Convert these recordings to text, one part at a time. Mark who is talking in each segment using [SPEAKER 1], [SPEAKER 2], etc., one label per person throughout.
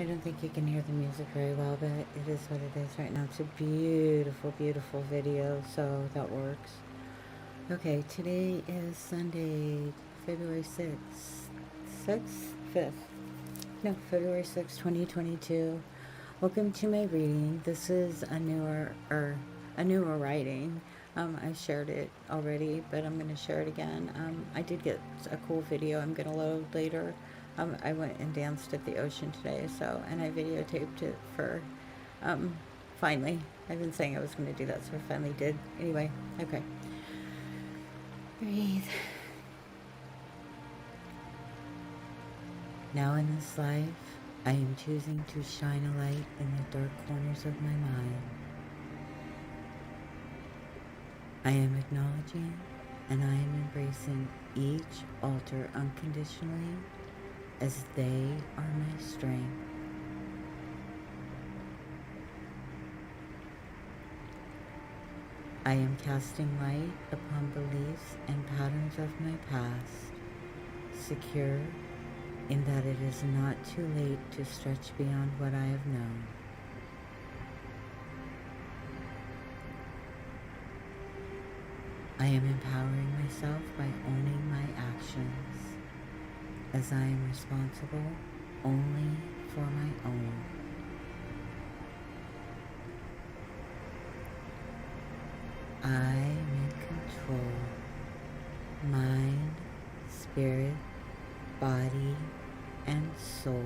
[SPEAKER 1] I don't think you can hear the music very well, but it is what it is right now. It's a beautiful, beautiful video, so that works. Okay, today is Sunday, February 6th. 6th? 5th. No, February 6th, 2022. Welcome to my reading. This is a newer writing. I shared it already, but I'm going to share it again. I did get a cool video I'm going to load later. I went and danced at the ocean today, and I videotaped it for, um, finally. I've been saying I was going to do that, so I finally did. Anyway, okay. Breathe. Now in this life, I am choosing to shine a light in the dark corners of my mind. I am acknowledging and I am embracing each altar unconditionally as they are my strength. I am casting light upon beliefs and patterns of my past, secure in that it is not too late to stretch beyond what I have known. I am empowering myself by owning my actions, as I am responsible only for my own. I am in control, mind, spirit, body, and soul.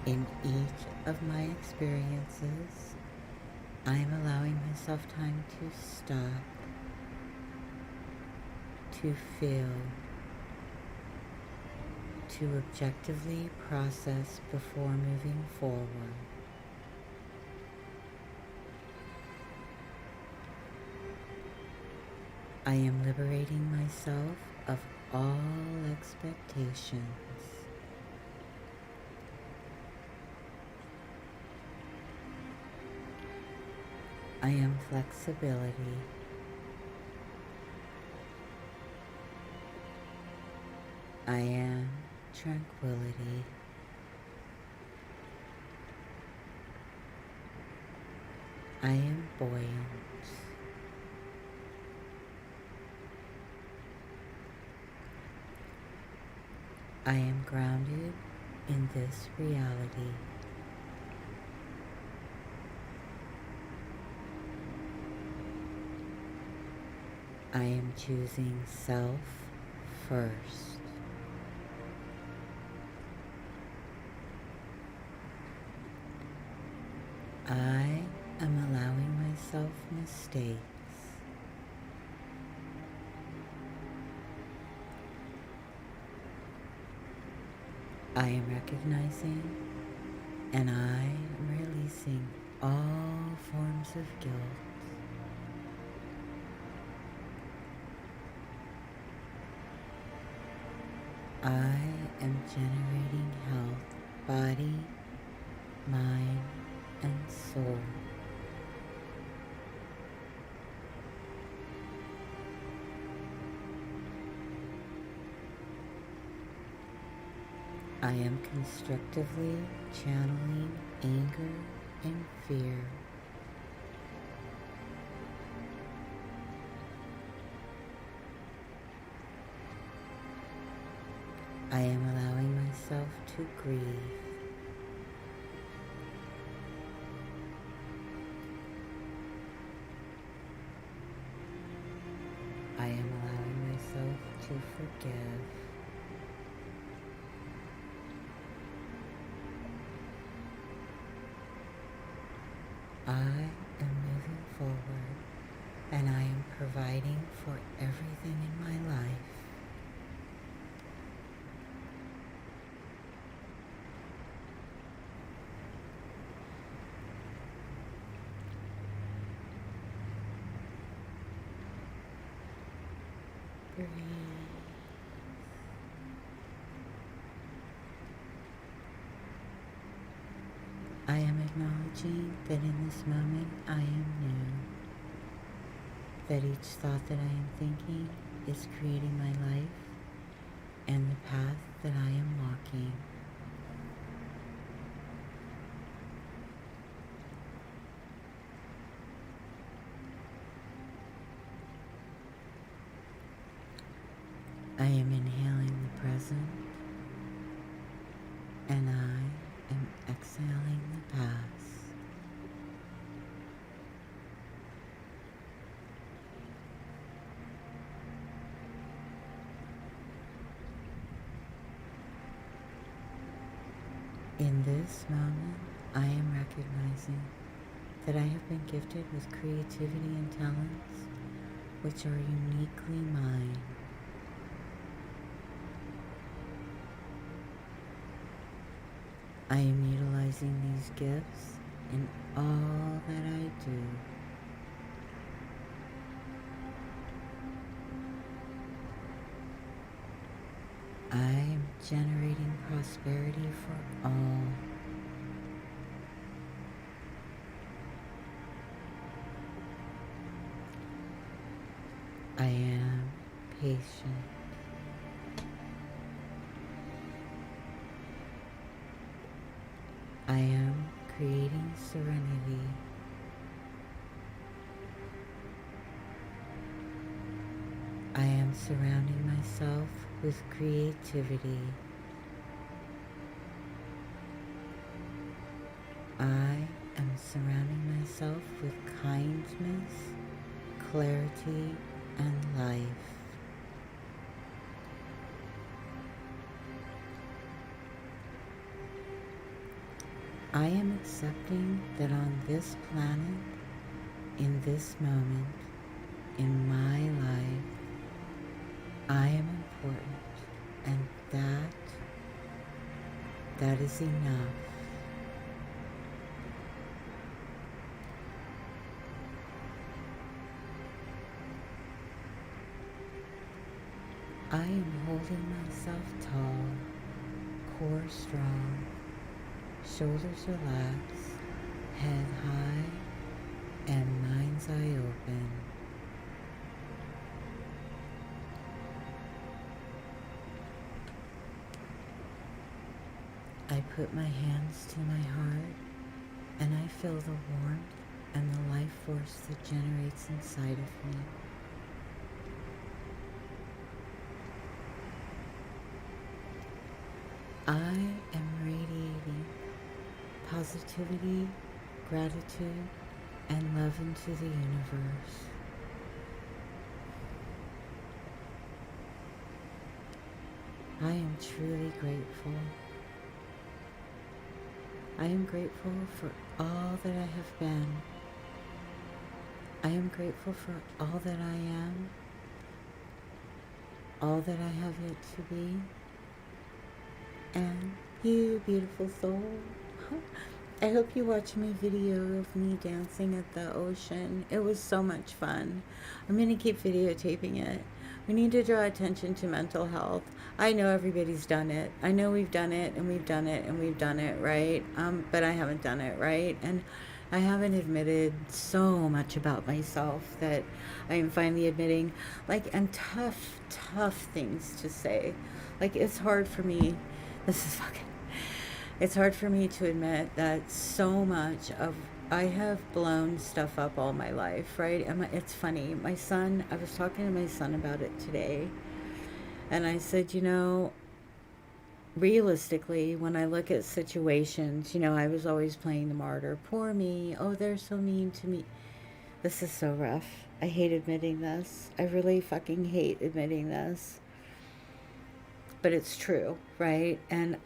[SPEAKER 1] In each of my experiences, I am allowing myself time to stop, to feel, to objectively process before moving forward. I am liberating myself of all expectations. I am flexibility. I am tranquility. I am buoyant. I am grounded in this reality. I am choosing self first. I am allowing myself mistakes. I am recognizing and I am releasing all forms of guilt. I am generating health, body, mind, and soul. I am constructively channeling anger and fear. I am allowing myself to grieve. I am allowing myself to forgive. I am moving forward and I am providing for everything in my life. Breathe. acknowledging that in this moment I am new, that each thought that I am thinking is creating my life and the path that I am walking. I am inhaling the present, and I am exhaling the past. In this moment, I am recognizing that I have been gifted with creativity and talents which are uniquely mine. I am utilizing these gifts in all that I do. I am generating prosperity for all. I am patient. I am creating serenity. I am surrounding myself with creativity. I am surrounding myself with kindness, clarity, and life. I am accepting that on this planet, in this moment, in my life, I am important, and that is enough. I am holding myself tall, core strong, shoulders relaxed, head high, and mind's eye open. I put my hands to my heart, and I feel the warmth and the life force that generates inside of me. I am radiating positivity, gratitude, and love into the universe. I am truly grateful. I am grateful for all that I have been. I am grateful for all that I am, all that I have yet to be, and you, beautiful soul. I hope you watched my video of me dancing at the ocean. It was so much fun. I'm going to keep videotaping it. We need to draw attention to mental health. I know everybody's done it. I know we've done it, and we've done it, and we've done it, right? But I haven't done it, right? And I haven't admitted so much about myself that I am finally admitting, and tough things to say. It's hard for me. It's hard for me to admit that so much of I have blown stuff up all my life, right? And it's funny. I was talking to my son about it today, and I said, realistically, when I look at situations, I was always playing the martyr. Poor me. Oh, they're so mean to me. This is so rough. I hate admitting this. I really fucking hate admitting this. But it's true, right? And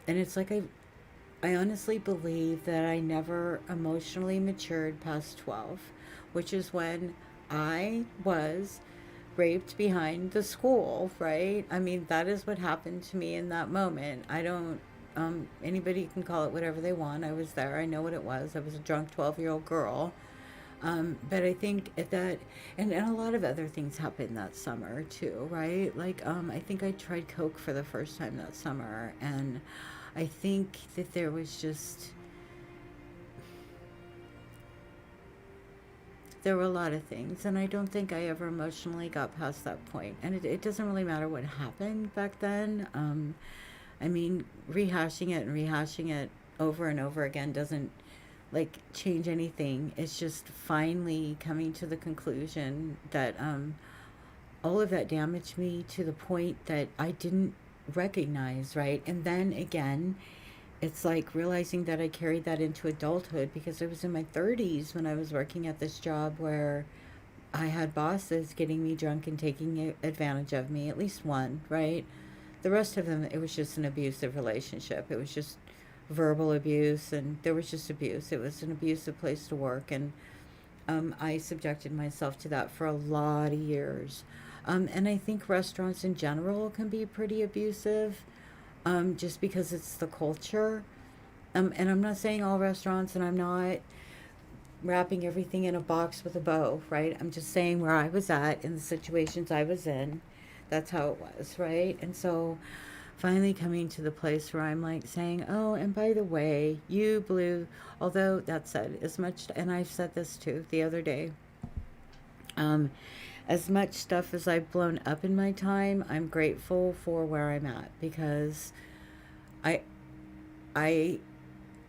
[SPEAKER 1] it's like I honestly believe that I never emotionally matured past 12, which is when I was raped behind the school, right? I mean, that is what happened to me in that moment. I don't, anybody can call it whatever they want. I was there. I know what it was. I was a drunk 12-year-old girl. But I think that, and a lot of other things happened that summer too, right? I think I tried Coke for the first time that summer, and I think that there was just, There were a lot of things, and I don't think I ever emotionally got past that point. And it doesn't really matter what happened back then. I mean, rehashing it over and over again doesn't like change anything. It's just finally coming to the conclusion that all of that damaged me to the point that I didn't recognize, right? And then again, it's like realizing that I carried that into adulthood because I was in my 30s when I was working at this job where I had bosses getting me drunk and taking advantage of me, at least one, right? The rest of them, it was just an abusive relationship. It was just verbal abuse, and there was just abuse. It was an abusive place to work, and I subjected myself to that for a lot of years. And I think restaurants in general can be pretty abusive, just because it's the culture. And I'm not saying all restaurants, and I'm not wrapping everything in a box with a bow, right? I'm just saying where I was at in the situations I was in. That's how it was, right? And so finally coming to the place where I'm like saying, oh, and by the way, you blew, although that said, as much, and I've said this too the other day, um, as much stuff as I've blown up in my time, I'm grateful for where I'm at because I, I,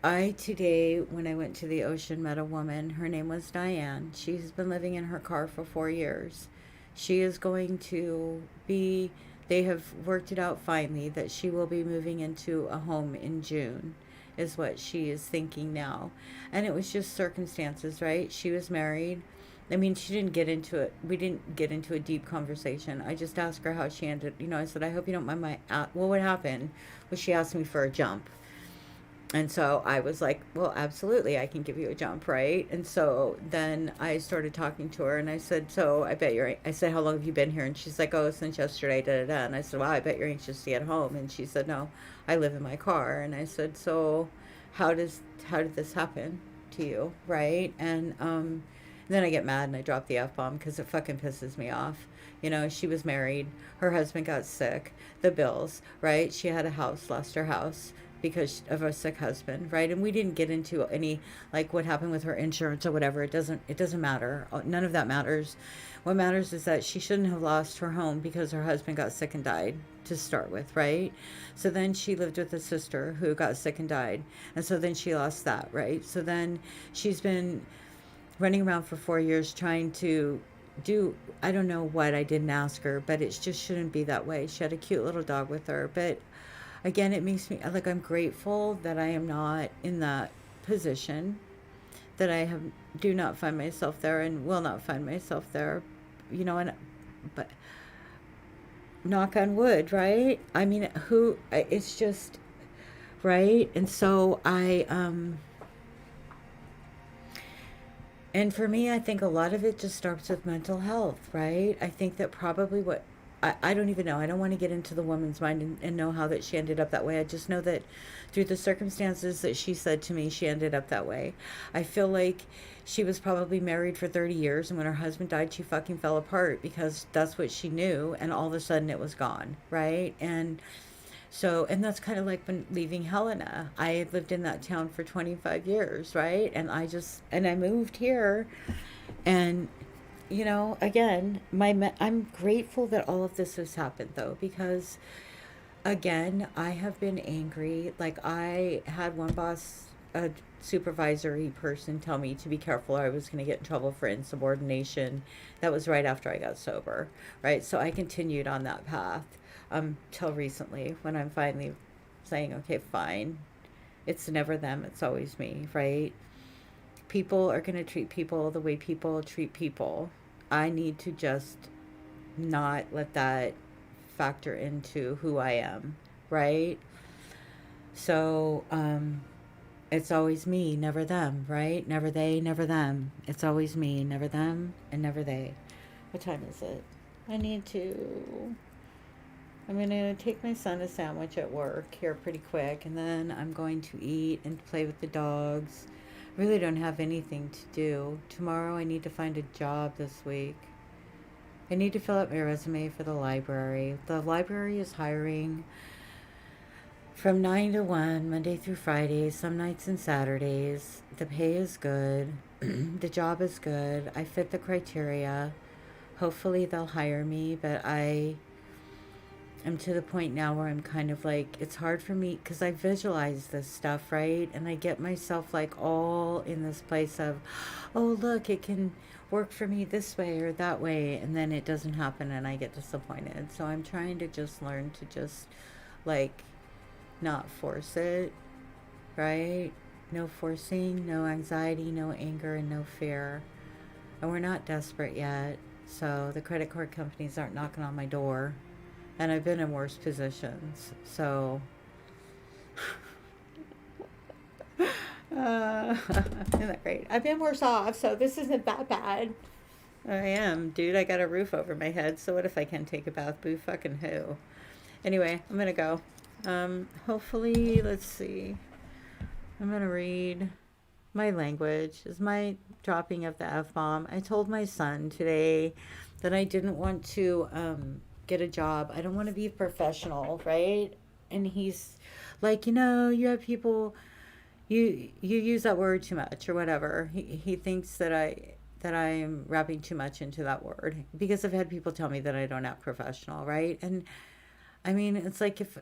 [SPEAKER 1] I today, when I went to the ocean, met a woman. Her name was Diane. She's been living in her car for 4 years. She is going to be, they have worked it out finally that she will be moving into a home in June, is what she is thinking now. And it was just circumstances, right? She was married. I mean, she didn't get into it. We didn't get into a deep conversation. I just asked her how she ended. I said, I hope you don't mind my. Well, what happened was she asked me for a jump. And so I was like, well, absolutely, I can give you a jump, right? And so then I started talking to her and I said, so I bet I said, how long have you been here? And she's like, oh, since yesterday, da da da. And I said, wow, I bet you're anxious to get home. And she said, no, I live in my car. And I said, so how did this happen to you, right? And then I get mad and I drop the F bomb because it fucking pisses me off. She was married, her husband got sick, the bills, right? She had a house, lost her house because of a sick husband, right? And we didn't get into any like what happened with her insurance or whatever. It doesn't matter. None of that matters. What matters is that she shouldn't have lost her home because her husband got sick and died to start with, right? So then she lived with a sister who got sick and died. And so then she lost that, right? So then she's been running around for 4 years trying to do, I don't know what, I didn't ask her, but it just shouldn't be that way. She had a cute little dog with her, but again, it makes me like I'm grateful that I am not in that position, that I have do not find myself there and will not find myself there, and but knock on wood, right? I mean, it's just right. And so and for me, I think a lot of it just starts with mental health, right? I think that probably I don't even know. I don't want to get into the woman's mind and know how that she ended up that way. I just know that through the circumstances that she said to me, she ended up that way. I feel like she was probably married for 30 years, and when her husband died, she fucking fell apart because that's what she knew, and all of a sudden it was gone, right? And so, and that's kind of like when leaving Helena. I had lived in that town for 25 years, right? And I moved here. And, again, I'm grateful that all of this has happened, though, because, again, I have been angry. Like, I had one boss, a supervisory person, tell me to be careful or I was going to get in trouble for insubordination. That was right after I got sober, right? So I continued on that path till recently when I'm finally saying, okay, fine. It's never them, it's always me, right? People are going to treat people the way people treat people. I need to just not let that factor into who I am, right? So, it's always me, never them, right? Never they, never them. It's always me, never them, and never they. What time is it? I'm going to take my son a sandwich at work here pretty quick, and then I'm going to eat and play with the dogs. I really don't have anything to do. Tomorrow I need to find a job this week. I need to fill out my resume for the library. The library is hiring from 9 to 1, Monday through Friday, some nights and Saturdays. The pay is good. The job is good. I fit the criteria. Hopefully they'll hire me, but I'm to the point now where I'm kind of like, it's hard for me because I visualize this stuff, right? And I get myself like all in this place of, oh, look, it can work for me this way or that way. And then it doesn't happen and I get disappointed. So I'm trying to just learn to just like not force it, right? No forcing, no anxiety, no anger, and no fear. And we're not desperate yet. So the credit card companies aren't knocking on my door. And I've been in worse positions. So, isn't that great? I've been worse off, so this isn't that bad. I am, dude. I got a roof over my head, so what if I can take a bath? Boo fucking who? Anyway, I'm gonna go. Hopefully, let's see. I'm gonna read my language. Is my dropping of the F bomb. I told my son today that I didn't want to get a job. I don't want to be a professional, right? And he's like, you have people, you use that word too much or whatever. He thinks that I'm wrapping too much into that word because I've had people tell me that I don't act professional, right? And I mean, it's like if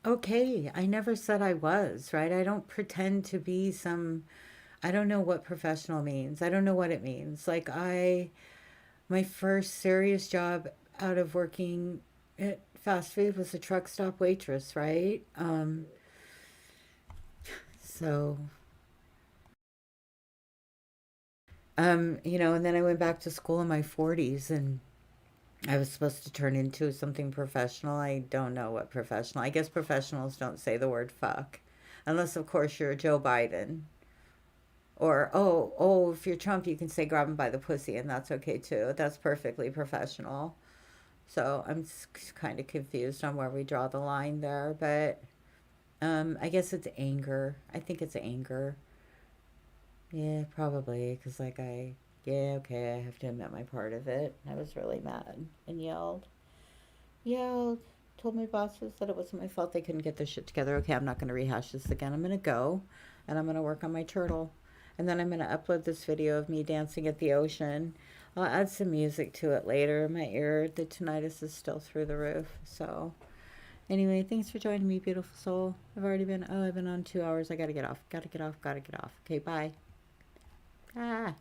[SPEAKER 1] okay, I never said I was, right? I don't pretend to be some I don't know what professional means. I don't know what it means. Like my first serious job out of working at fast food was a truck stop waitress, right? So and then I went back to school in my 40s and I was supposed to turn into something professional. I don't know what professional. I guess professionals don't say the word fuck. Unless of course you're Joe Biden. Or if you're Trump you can say grab him by the pussy and that's okay too. That's perfectly professional. So I'm kind of confused on where we draw the line there, but I guess it's anger. I think it's anger. Yeah, probably because yeah, okay, I have to admit my part of it. I was really mad and yelled, told my bosses that it wasn't my fault they couldn't get their shit together. Okay, I'm not going to rehash this again. I'm going to go and I'm going to work on my turtle. And then I'm going to upload this video of me dancing at the ocean. I'll add some music to it later. My ear, the tinnitus is still through the roof. So, anyway, thanks for joining me, beautiful soul. I've been on 2 hours. I got to get off. Got to get off. Got to get off. Okay, bye. No.